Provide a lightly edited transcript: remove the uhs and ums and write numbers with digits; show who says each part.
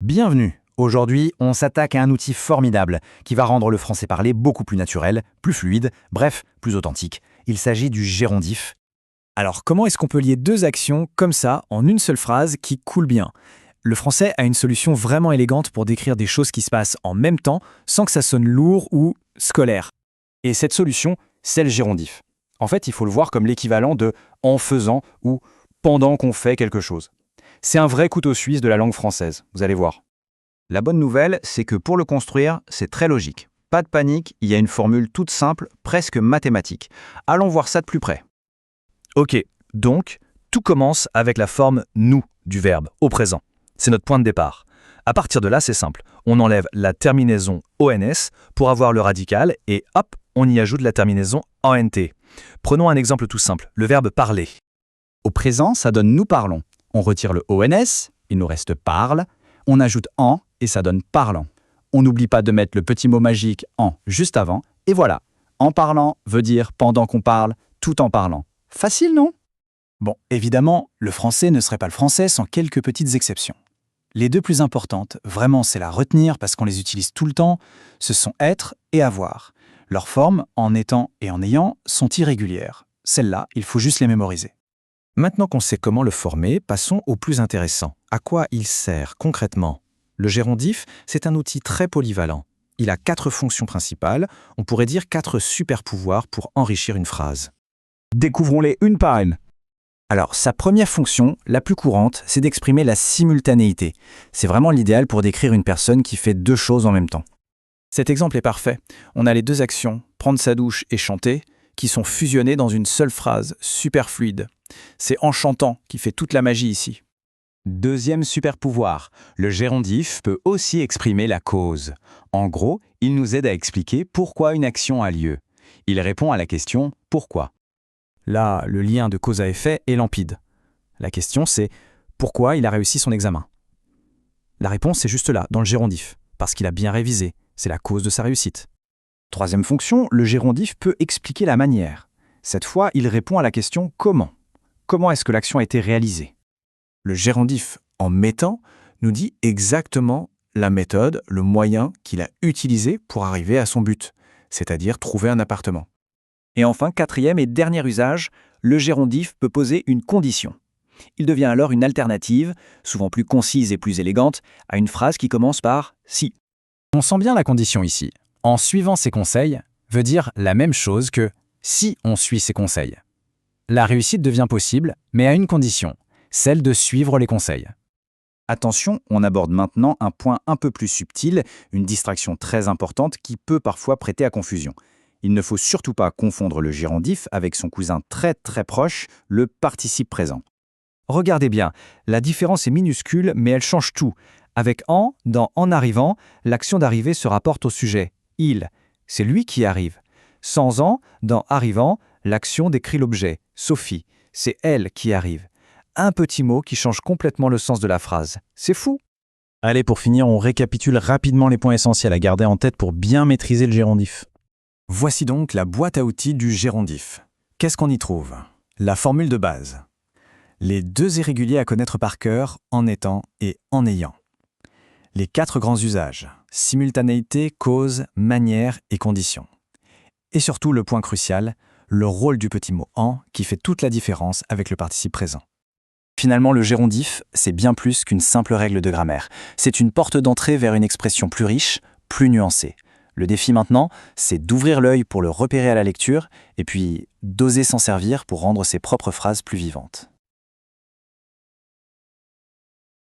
Speaker 1: Bienvenue. Aujourd'hui, on s'attaque à un outil formidable qui va rendre le français parlé beaucoup plus naturel, plus fluide, bref, plus authentique. Il s'agit du gérondif.
Speaker 2: Alors, comment est-ce qu'on peut lier deux actions comme ça en une seule phrase qui coule bien? Le français a une solution vraiment élégante pour décrire des choses qui se passent en même temps sans que ça sonne lourd ou scolaire.
Speaker 1: Et cette solution, c'est le gérondif. En fait, il faut le voir comme l'équivalent de en faisant ou pendant qu'on fait quelque chose. C'est un vrai couteau suisse de la langue française, vous allez voir. La bonne nouvelle, c'est que pour le construire, c'est très logique. Pas de panique, il y a une formule toute simple, presque mathématique. Allons voir ça de plus près.
Speaker 2: Ok, donc, tout commence avec la forme « nous » du verbe au présent. C'est notre point de départ. À partir de là, c'est simple. On enlève la terminaison ONS pour avoir le radical et hop, on y ajoute la terminaison ANT. Prenons un exemple tout simple, le verbe parler.
Speaker 3: Au présent, ça donne nous parlons. On retire le ONS, il nous reste parle. On ajoute en et ça donne parlant. On n'oublie pas de mettre le petit mot magique en juste avant. Et voilà, en parlant veut dire pendant qu'on parle, tout en parlant. Facile, non?
Speaker 2: Bon, évidemment, le français ne serait pas le français sans quelques petites exceptions. Les deux plus importantes, vraiment c'est la retenir parce qu'on les utilise tout le temps, ce sont être et avoir. Leurs formes, en étant et en ayant, sont irrégulières. Celles-là, il faut juste les mémoriser.
Speaker 4: Maintenant qu'on sait comment le former, passons au plus intéressant. À quoi il sert concrètement? Le gérondif, c'est un outil très polyvalent. Il a 4 fonctions principales, on pourrait dire 4 super pouvoirs pour enrichir une phrase.
Speaker 3: Découvrons-les une par une.
Speaker 1: Alors, sa première fonction, la plus courante, c'est d'exprimer la simultanéité. C'est vraiment l'idéal pour décrire une personne qui fait deux choses en même temps.
Speaker 2: Cet exemple est parfait. On a les deux actions, prendre sa douche et chanter, qui sont fusionnées dans une seule phrase, super fluide. C'est en chantant qui fait toute la magie ici.
Speaker 3: Deuxième super pouvoir, le gérondif peut aussi exprimer la cause. En gros, il nous aide à expliquer pourquoi une action a lieu. Il répond à la question « Pourquoi ?».
Speaker 2: Là, le lien de cause à effet est limpide. La question c'est pourquoi il a réussi son examen? La réponse est juste là, dans le gérondif, parce qu'il a bien révisé. C'est la cause de sa réussite.
Speaker 1: Troisième fonction, le gérondif peut expliquer la manière. Cette fois, il répond à la question « Comment ?». Comment est-ce que l'action a été réalisée? Le gérondif, en mettant, nous dit exactement la méthode, le moyen qu'il a utilisé pour arriver à son but, c'est-à-dire trouver un appartement. Et enfin, quatrième et dernier usage, le gérondif peut poser une condition. Il devient alors une alternative, souvent plus concise et plus élégante, à une phrase qui commence par « si ».
Speaker 2: On sent bien la condition ici. En suivant ses conseils veut dire la même chose que si on suit ses conseils. La réussite devient possible, mais à une condition, celle de suivre les conseils.
Speaker 1: Attention, on aborde maintenant un point un peu plus subtil, une distraction très importante qui peut parfois prêter à confusion. Il ne faut surtout pas confondre le gérondif avec son cousin très très proche, le participe présent. Regardez bien, la différence est minuscule, mais elle change tout. Avec en, dans en arrivant, l'action d'arriver se rapporte au sujet. Il, c'est lui qui arrive. Sans en, dans arrivant, l'action décrit l'objet. Sophie, c'est elle qui arrive. Un petit mot qui change complètement le sens de la phrase. C'est fou!
Speaker 4: Allez, pour finir, on récapitule rapidement les points essentiels à garder en tête pour bien maîtriser le gérondif.
Speaker 2: Voici donc la boîte à outils du gérondif. Qu'est-ce qu'on y trouve? La formule de base. Les deux irréguliers à connaître par cœur, en étant et en ayant. Les 4 grands usages, simultanéité, cause, manière et condition. Et surtout le point crucial, le rôle du petit mot « en » qui fait toute la différence avec le participe présent.
Speaker 1: Finalement, le gérondif, c'est bien plus qu'une simple règle de grammaire. C'est une porte d'entrée vers une expression plus riche, plus nuancée. Le défi maintenant, c'est d'ouvrir l'œil pour le repérer à la lecture et puis d'oser s'en servir pour rendre ses propres phrases plus vivantes.